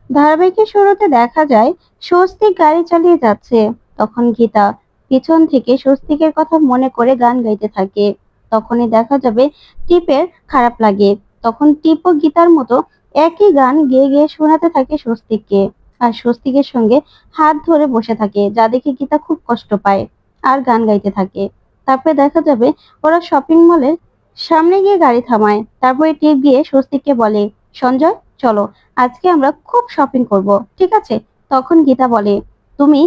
ধারাবাহিকের শুরুতে দেখা যায় স্বস্তিক গাড়ি চালিয়ে যাচ্ছে। তখন গীতা পিছন থেকে স্বস্তিকের কথা মনে করে গান গাইতে থাকে। তখনই দেখা যাবে টিপের খারাপ লাগে। তখন টিপ ও গীতার মতো একই গান গেয়ে গেয়ে শোনাতে থাকে স্বস্তিককে। আর স্বস্তিকের সঙ্গে হাত ধরে বসে থাকে, যা দেখে গীতা খুব কষ্ট পায় আর গান গাইতে থাকে। তারপরে দেখা যাবে ওরা শপিং মলের সামনে গিয়ে গাড়ি থামায়। তারপরে টিপ গিয়ে স্বস্তিককে বলে, সঞ্জয় চলো, আজকে আমরা খুব শপিং করব, ঠিক আছে? তখন গীতা বলে, তুমি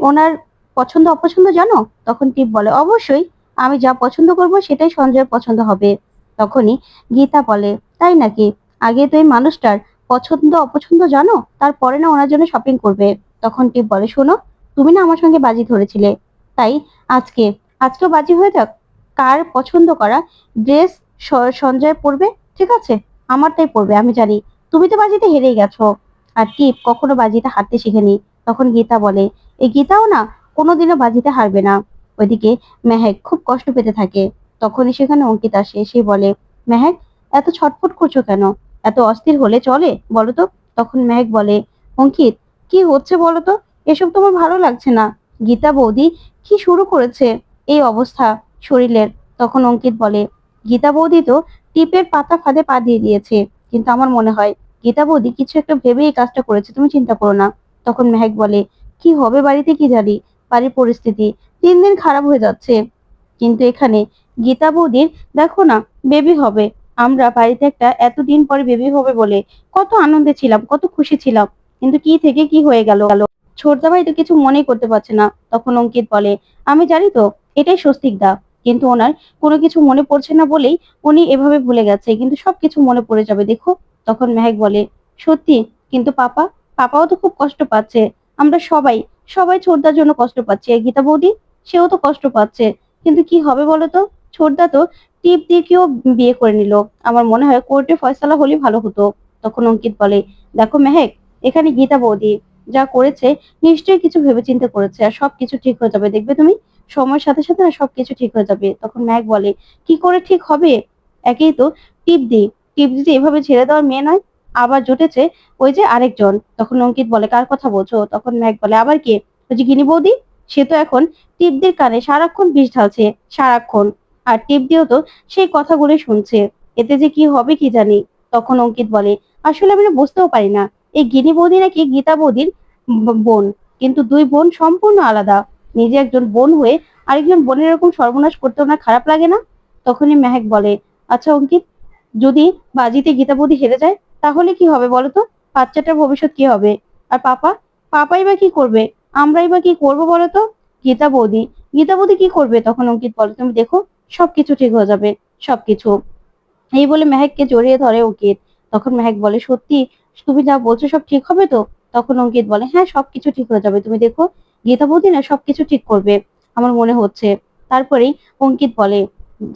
ওনার পছন্দ অপছন্দ জানো? তখন টিপ বলে, অবশ্যই, আমি যা পছন্দ করব সেটাই সঞ্জয়ের পছন্দ হবে। তখনই গীতা বলে, তাই নাকি? আগে তো এই মানুষটার পছন্দ অপছন্দ জানো, তারপরে না ওনার জন্য শপিং করবে। তখন টিপ বলে, শোনো, তুমি না আমার সঙ্গে বাজি ধরেছিলে, তাই আজকে আজকেও বাজি হয়ে যাক। কার পছন্দ করা ড্রেস সঞ্জয় পরবে, ঠিক আছে? আমারটাই পরবে, আমি জানি তুমি তো বাজিতে হেরেই গেছো। আর টিপ কখনো বাজিতে হারতে শিখেনি। তখন গীতা বলে, এই গীতাও না কোনোদিনও বাজিতে হারবে না। ওইদিকে মেহেক খুব কষ্ট পেতে থাকে। তখনই সেখানে অঙ্কিত আসে, সে বলে, মেহেক, এত ছটফট করছো কেন? এত অস্থির হলে চলে, বলো তো? তখন মেহেক বলে, অঙ্কিত, কি হচ্ছে বলো তো? এসব তোমার ভালো লাগছে না। গীতা বৌদি কি শুরু করেছে এই অবস্থা শরীরের? তখন অঙ্কিত বলে, গীতা বৌদি তো টিপের পাতা ফাঁদে পা দিয়ে দিয়েছে, কিন্তু আমার মনে হয় গীতা বৌদি কিছু একটা ভেবে এই কাজটা করেছে, তুমি চিন্তা করো না। তখন মেহেক বলে, কি হবে বাড়িতে কি জানি, বাড়ির পরিস্থিতি দিন দিন খারাপ হয়ে যাচ্ছে। কিন্তু এখানে গীতা বৌদির দেখো না, বেবি হবে। আমরা বাড়িতে একটা এতদিন পরে বেবি হবে বলে কত আনন্দে ছিলাম, কত খুশি ছিলাম, কিন্তু কি থেকে কি হয়ে গেল। ছোটদা ভাই তো কিছু মনেই করতে পারছে না। তখন অঙ্কিত বলে, আমি জানি তো, এটাই স্বস্তিক দা, কিন্তু ওনার কোনো কিছু মনে পড়ছে না বলেই উনি এভাবে ভুলে গেছে, কিন্তু সবকিছু মনে পড়ে যাবে দেখো। তখন মেহেক বলে, সত্যি, কিন্তু পাপাও তো খুব কষ্ট পাচ্ছে। আমরা সবাই সবাই ছোটদার জন্য কষ্ট পাচ্ছি। আর গীতা বৌদি, সেও তো কষ্ট পাচ্ছে। কিন্তু কি হবে বলো তো? ছোটদা তো টিপ দিয়ে কেউ বিয়ে করে নিল। আমার মনে হয় কোর্টে ফয়সালা হলেই ভালো হতো। তখন অঙ্কিত বলে, দেখো মেহেক, এখানে গীতা বৌদি যা করেছে নিশ্চয়ই কিছু ভেবেচিন্তে করেছে, আর সবকিছু ঠিক হয়ে যাবে, দেখবে তুমি। সময়ের সাথে সাথে না সবকিছু ঠিক হয়ে যাবে। তখন ম্যাক বলে, কি করে ঠিক হবে? একেই তো টিপ দি, টিপ দিদি এভাবে ছেড়ে দেওয়ার মেয়ে নয়। আবার জুটেছে ওই যে আরেকজন। তখন অঙ্কিত বলে, কার কথা বলছো? তখন ম্যাক বলে, আবার কে? ওই যে গিনি বৌদি, সে তো এখন টিপদের কানে সারাক্ষণ বিষ ঢালছে, সারাক্ষণ। আর টিপ দিয়েও তো সেই কথাগুলো শুনছে। এতে যে কি হবে কি জানি। তখন অঙ্কিত বলে, আসলে আমি না বুঝতেও পারি না, এই গিনি বৌদি নাকি গীতা বৌদির বোন, কিন্তু দুই বোন সম্পূর্ণ আলাদা। নিজে একজন বোন হয়ে আরেকজন বোনের এরকম সর্বনাশ করতে ওনার খারাপ লাগে না? তখনই মেহেক বলে, আচ্ছা অঙ্কিত, যদি বাজিতে গীতা বৌদি হেরে যায় তাহলে কি হবে বলতো? বাচ্চাটার ভবিষ্যৎ কি হবে? আর পাপাই বা কি করবে? আমরাই বা কি করবো বলতো? গীতা বৌদি গীতা বৌদি কি করবে? তখন অঙ্কিত বলে, তুমি দেখো, সবকিছু ঠিক হয়ে যাবে, সবকিছু। এই বলে মেহেককে জড়িয়ে ধরে অঙ্কিত। তখন মেহেক বলে, সত্যি তুমি যা বলছো সব ঠিক হবে তো? তখন অঙ্কিত বলে, হ্যাঁ, সবকিছু ঠিক হয়ে যাবে, তুমি দেখো, গীতা বৌদি না সবকিছু ঠিক করবে, আমার মনে হচ্ছে। তারপরেই অঙ্কিত বলে,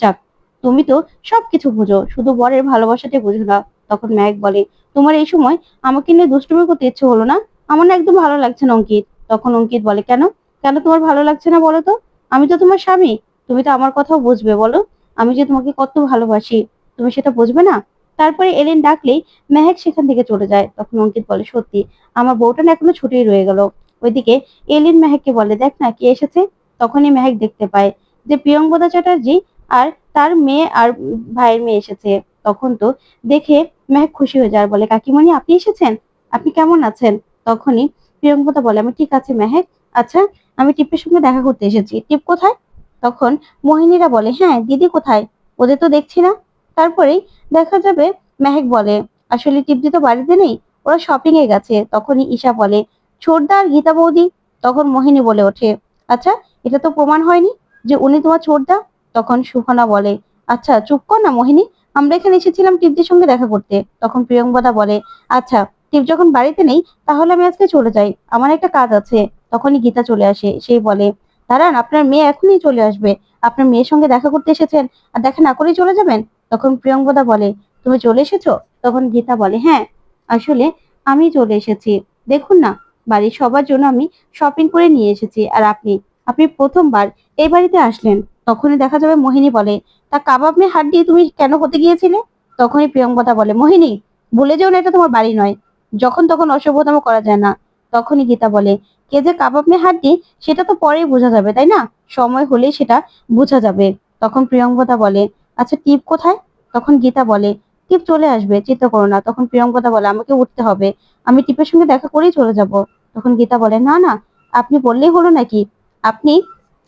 যাক, তুমি তো সবকিছু বুঝো, শুধু বরের ভালোবাসাটা বুঝো না। তখন মেহেক বলে, তোমার এই সময় আমাকে নিয়ে দুষ্টুমি করতে ইচ্ছে হলো না? আমার না একদম ভালো লাগছে না অঙ্কিত। তখন অঙ্কিত বলে, কেন? কেন তোমার ভালো লাগছে না বলো তো? আমি তো তোমার স্বামী, তুমি তো আমার কথাও বুঝবে বলো। আমি যে তোমাকে কত ভালোবাসি, তুমি সেটা বুঝবে না? তারপরে এলেন ডাকলেই মেহেক সেখান থেকে চলে যায়। তখন অঙ্কিত বলে, সত্যি আমার বউটা না এখনো ছুটেই রয়ে গেল। ওইদিকে এলিন মেহেককে বলে, দেখ না কে এসেছে। তখনই মেহেক দেখতে পায় যে প্রিয়ঙ্বদা চ্যাটার্জি আর তার মেয়ে আর ভাইয়ের মেয়ে এসেছে। তখন তো দেখে মেহেক খুশি হয়ে যায় আর বলে, কাকিমণি আপনি এসেছেন, আপনি কেমন আছেন? তখনই প্রিয়ঙ্বদা বলে, আমি ঠিক আছি মেহেক। আচ্ছা, আমি টিপের সঙ্গে দেখা করতে এসেছি, টিপ কোথায়? তখন মোহিনীরা বলে, হ্যাঁ, দিদি কোথায়? ওদের তো দেখছি না। তারপরেই দেখা যাবে মেহেক বলে, আসলে টিপদি তো বাড়িতে নেই, ওরা শপিং এ গেছে। তখনই ঈশা বলে, ছোটদা আর গীতা বৌদি। তখন মোহিনী বলে ওঠে, আচ্ছা, এটা তো প্রমাণ হয়নি যে উনি তোমার ছোটদা। তখন সুহানা বলে, আচ্ছা চুপ কর না মোহিনী, আমরা এখানে এসেছিলাম টিপদির সঙ্গে দেখা করতে। তখন প্রিয়ঙ্বদা বলে, আচ্ছা, টিপ যখন বাড়িতে নেই তাহলে আমি আজকে চলে যাই, আমার একটা কাজ আছে। তখনই গীতা চলে আসে, সেই বলে, দাঁড়ান, আপনার মেয়ে এখনই চলে আসবে। আপনার মেয়ের সঙ্গে দেখা করতে এসেছেন আর দেখা না করেই চলে যাবেন? তখন প্রিয়ঙ্বদা বলে, তুমি চলে এসেছো? তখন গীতা বলে, হ্যাঁ, আসলে আমি চলে এসেছি। দেখুন না, বাড়ির সবার জন্য আমি শপিং করে নিয়ে এসেছি, আর আপনি আপনি প্রথমবার এই বাড়িতে আসলেন। তখনই দেখা যাবে মোহিনী বলে, তা কাবাব মে হাড্ডি তুমি কেন হতে গিয়েছিলে? তখনই প্রিয়ঙ্বদা বলে, মোহিনী, ভুলে যেও না এটা তোমার বাড়ি নয়। যখন তখন অসভ্যতম করা যায় না। তখনই গীতা বলে, কে যে কাবাব মে হাড্ডি সেটা তো পরেই বোঝা যাবে, তাই না? সময় হলেই সেটা বোঝা যাবে। তখন প্রিয়ঙ্বদা বলে, আচ্ছা টিপ কোথায়? তখন গীতা বলে, টিপ চলে আসবে, চিন্তা করো না। তখন প্রিয়ঙ্বদা বলে, আমাকে উঠতে হবে, আমি টিপের সঙ্গে দেখা করেই চলে যাব। তখন গীতা বলে, না না, আপনি বললেই হলো নাকি? আপনি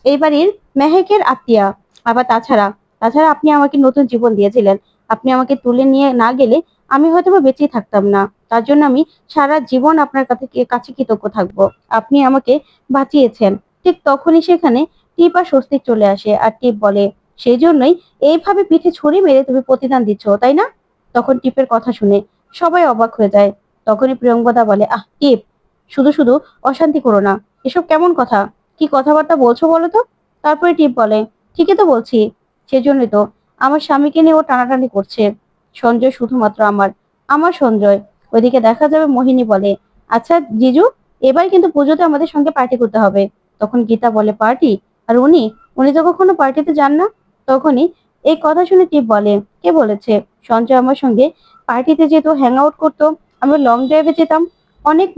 এই বাড়ির মেহেকের আত্মীয়া। আবার তাছাড়া তাছাড়া আপনি আমাকে নতুন জীবন দিয়েছিলেন। আপনি আমাকে তুলে নিয়ে না গেলে আমি হয়তো বা বেঁচেই থাকতাম না। তার জন্য আমি সারা জীবন আপনার কাছে কৃতজ্ঞ থাকবো। আপনি আমাকে বাঁচিয়েছেন। ঠিক তখনই সেখানে টিপ আর স্বস্তিক চলে আসে, আর টিপ বলে, সেই জন্যই এইভাবে পিঠে ছুরি মেরে তুমি প্রতিদান দিচ্ছ, তাই না? তখন টিপের কথা শুনে সবাই অবাক হয়ে যায়। তখনই প্রিয়ঙ্বদা বলে, আহ টিপ, শুধু শুধু অশান্তি করো না। এসব কেমন কথা? কি কথাবার্তা বলছো বলো তো? তারপরে টিপ বলে, ঠিকই তো বলছি, সেজন্যই তো আমার স্বামীকে নিয়ে ও টানাটানি করছে। সঞ্জয় শুধুমাত্র আমার, আমার সঞ্জয়। ওইদিকে দেখা যাবে মোহিনী বলে, আচ্ছা জিজু, এবার কিন্তু পুজোতে আমাদের সঙ্গে পার্টি করতে হবে। তখন গীতা বলে, পার্টি? আর উনি উনি তো কখনো পার্টিতে যান না। তখনই এই কথা শুনে টিপ বলে, কে বলেছে? সঞ্জয় আমার সঙ্গে পার্টিতে যেত, হ্যাং আউট করতো, আমরা লং ড্রাইভে যেতাম, অনেক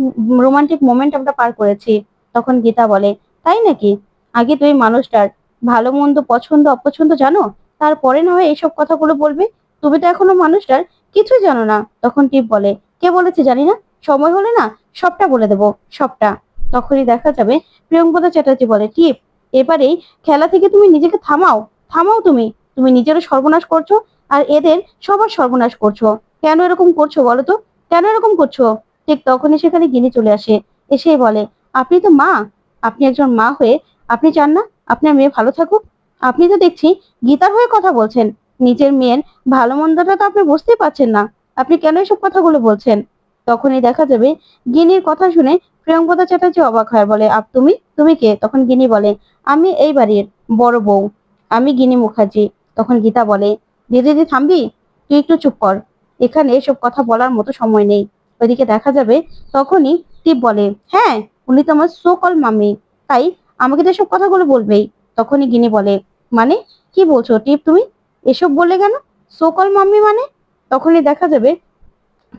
রোমান্টিক মোমেন্ট আমরা পার করেছি। তখন গীতা বলে, তাই নাকি? আগে তো এই মানুষটার ভালো মন্দ পছন্দ অপছন্দ জানো, তারপরে না হয় এইসব কথাগুলো বলবে। তুমি তো এখনো মানুষটার কিছুই জানো না। তখন টিপ বলে, কে বলেছে জানি না, সময় হলে না সবটা বলে দেবো, সবটা। তখনই দেখা যাবে প্রিয়ঙ্বদা চ্যাটার্জি বলে, টিপ, এবারেই খেলা থেকে তুমি নিজেকে থামাও, থামাও তুমি। তুমি নিজেরও সর্বনাশ করছো, আর এদের সবার সর্বনাশ করছো। কেন এরকম করছো বলো তো? কেন এরকম করছো? ঠিক তখনই সেখানে গিনি চলে আসে, এসেই বলে, আপনি তো মা, আপনি একজন মা হয়ে আপনি চান না আপনার মেয়ে ভালো থাকুক? আপনি তো দেখছি গীতার হয়ে কথা বলছেন, নিজের মেয়ের ভালো মন্দটা তো আপনি বুঝতেই পারছেন না। আপনি কেন এসব কথাগুলো বলছেন? তখনই দেখা যাবে গিনির কথা শুনে প্রিয়ঙ্বদা চ্যাটার্জি অবাক হয়, বলে, তুমি তুমি কে? তখন গিনি বলে, আমি এই বাড়ির বড় বউ, আমি গিনি মুখার্জি। তখন গীতা বলে, দিদি দিদি থামবি, তুই একটু চুপ কর, এখানে এসব কথা বলার মতো সময় নেই। ওইদিকে দেখা যাবে তখনই টিপ বলে, হ্যাঁ, উনি তো আমার সো কল মামি, তাই আমাকে তো এসব কথাগুলো বলবেই। তখনই গিনি বলে, মানে কি বলছো টিপ তুমি? এসব বলে কেন? সো কল মাম্মি মানে? তখনই দেখা যাবে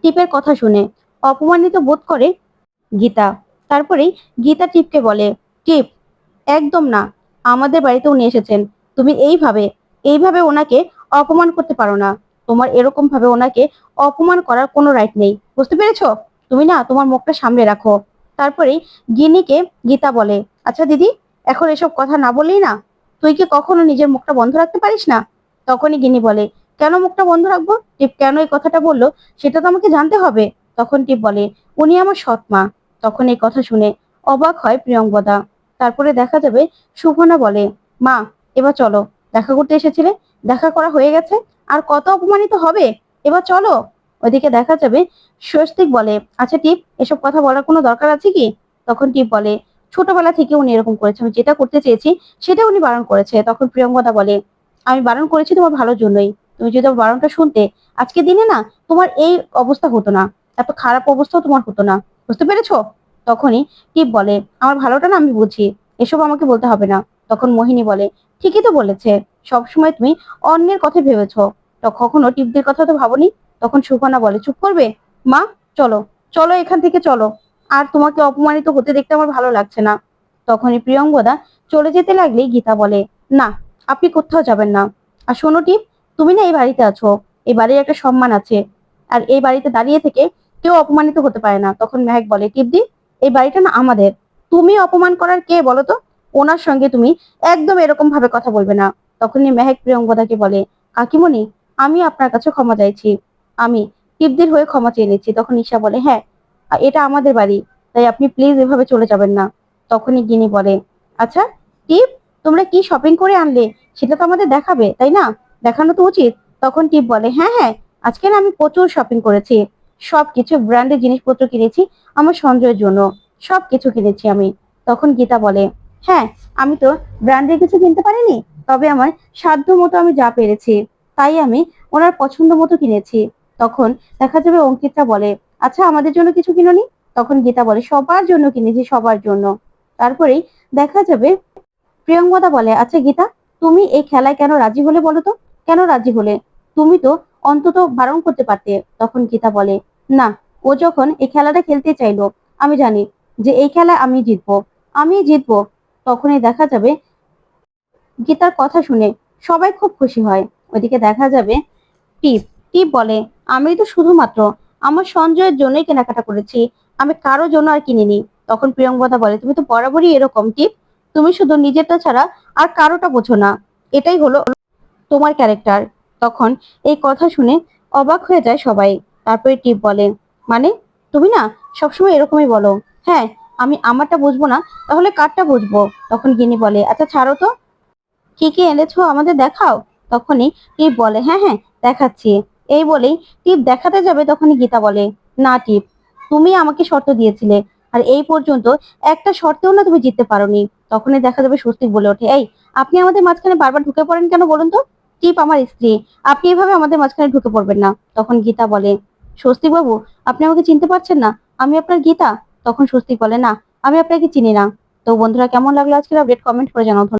টিপের কথা শুনে অপমানিত বোধ করে গীতা। তারপরেই গীতা টিপকে বলে, টিপ, একদম না, আমাদের বাড়িতে উনি এসেছেন, তুমি এইভাবে এইভাবে ওনাকে অপমান করতে পারো না। তোমার এরকম ভাবে ওনাকে অপমান করার কোনো রাইট নেই, বুঝতে পেরেছো? তুমি না তোমার মুখটা সামলে রাখো। তারপরেই গিনিকে গীতা বলে, আচ্ছা দিদি, এখন এসব কথা না বললেই না, তুই কি কখনো নিজের মুখটা বন্ধ রাখতে পারিস না? তখনই গিনি বলে, কেন মুখটা বন্ধ রাখবো? টিপ কেন এই কথাটা বললো সেটা তো আমাকে জানতে হবে। তখন টিপ বলে, উনি আমার সৎ মা। তখন এই কথা শুনে অবাক হয় প্রিয়ঙ্বদা। তারপরে দেখা যাবে সুভনা বলে, মা, এবার চলো, দেখা করতে এসেছিলে, দেখা করা হয়ে গেছে, আর কত অপমানিত হবে, এবার চলো। ওইদিকে দেখা যাবে স্বস্তিক বলে, আচ্ছা টিপ, এসব কথা বলার কোনো দরকার আছে কি? তখন টিপ বলে, ছোটবেলা থেকে উনি এরকম করেছে, আমি যেটা করতে চেয়েছি সেটা উনি বারণ করেছে। তখন প্রিয়ঙ্বদা বলে, আমি বারণ করেছি তোমার ভালোর জন্যই, তুমি যদি আমার বারণটা শুনতে, আজকে দিনে না তোমার এই অবস্থা হতো না, এত খারাপ অবস্থাও তোমার হতো না, বুঝতে পেরেছো? তখনই টিপ বলে, আমার ভালোটা না আমি বুঝি, এসব আমাকে বলতে হবে না। তখন মোহিনী বলে, ঠিকই তো বলেছে, সবসময় তুমি অন্যের কথা ভেবেছো, তো কখনো টিপদের কথা তো ভাবনি। তখন সুকন্যা বলে, চুপ করবে মা, চলো, চলো এখান থেকে চলো, আর তোমাকে অপমানিত হতে দেখতে আমার ভালো লাগছে না। তখনই প্রিয়ঙ্বদা চলে যেতে লাগলেই গীতা বলে, না, আপনি কোথাও যাবেন না। আর শোনো টিপ, তুমি না এই বাড়িতে আছো, এই বাড়ির একটা সম্মান আছে, আর এই বাড়িতে দাঁড়িয়ে থেকে কেউ অপমানিত হতে পারে না। তখন মেহেক বলে, টিপদি, এই বাড়িটা না আমাদের, তুমি অপমান করার কে বলো তো? ওনার সঙ্গে তুমি একদম এরকম ভাবে কথা বলবে না। তখনই মেহেক প্রিয়ঙ্বদাকে বলে, কাকিমণি, আমি আপনার কাছে ক্ষমা চাইছি, আমি টিপদির হয়ে ক্ষমা চেয়ে নিচ্ছি। তখন ঈশা বলে, হ্যাঁ, এটা আমাদের বাড়ি, তাই আপনি প্লিজ এভাবে চলে যাবেন না। তখনই গিনি বলে, আচ্ছা টিপ, তোমরা কি শপিং করে আনলে সেটা তো আমাদের দেখাবে, তাই না? দেখানো তো উচিত। তখন টিপ বলে, হ্যাঁ হ্যাঁ, আজকে না আমি প্রচুর শপিং করেছি, সবকিছু ব্র্যান্ডের জিনিসপত্র কিনেছি আমার সঞ্জয়ের জন্য, সবকিছু কিনেছি আমি। তখন গীতা বলে, হ্যাঁ, আমি তো ব্র্যান্ডের কিছু কিনতে পারিনি, তবে আমার সাধ্য মতো আমি যা পেরেছি তাই আমি ওনার পছন্দ মতো কিনেছি। তখন দেখা যাবে অঙ্কিতা বলে, আচ্ছা আমাদের জন্য কিছু কিনোনি? তখন গীতা বলে, সবার জন্য কিনেছি, সবার জন্য। তারপরেই দেখা যাবে প্রিয়ঙ্বদা বলে, আচ্ছা গীতা, তুমি এই খেলায় কেন রাজি হলে বলো তো? কেন রাজি হলে? তুমি তো অন্তত বারণ করতে পারতে। তখন গীতা বলে, না, ও যখন এই খেলাটা খেলতে চাইলো, আমি জানি যে এই খেলা আমি জিতবো। তখনই দেখা যাবে গীতার কথা শুনে সবাই খুব খুশি হয়। ওইদিকে দেখা যাবে টিপ টিপ বলে, আমি তো শুধুমাত্র আমার সঞ্জয়ের জন্যই কেনাকাটা করেছি, আমি কারোর জন্য আর কিনিনি। তখন প্রিয়ঙ্বদা বলে, তুমি তো বরাবরই এরকম টিপ, তুমি শুধু নিজেরটা ছাড়া আর কারোটা বোঝো না, এটাই হলো তোমার ক্যারেক্টার। তখন এই কথা শুনে অবাক হয়ে যায় সবাই। তারপরে টিপ বলে, মানে তুমি না সবসময় এরকমই বলো। হ্যাঁ, আমি আমারটা বুঝবো না, তাহলে কারটা বুঝবো? তখন গিনি বলে, আচ্ছা ছাড়ো তো, কি কি এনেছো আমাদের দেখাও। তখনই টিপ বলে, হ্যাঁ হ্যাঁ দেখাচ্ছি। এই বলেই টিপ দেখাতে যাবে, তখনই গীতা বলে, না টিপ, তুমি আমাকে শর্ত দিয়েছিলে, আর এই পর্যন্ত একটা শর্তেও না তুমি জিততে পারোনি। তখনই দেখা যাবে স্বস্তিক বলে ওঠে, এই আপনি আমাদের মাঝখানে বারবার ঢুকে পড়েন কেন বলুন তো? টিপ আমার স্ত্রী, আপনি এভাবে আমাদের মাঝখানে ঢুকে পড়বেন না। তখন গীতা বলে, স্বস্তিক বাবু, আপনি আমাকে চিনতে পারছেন না? আমি আপনার গীতা। তখন স্বস্তিক বলে, না আমি আপনাকে চিনি না। তো বন্ধুরা, কেমন লাগলো আজকের আপডেট, কমেন্ট করে জানাও।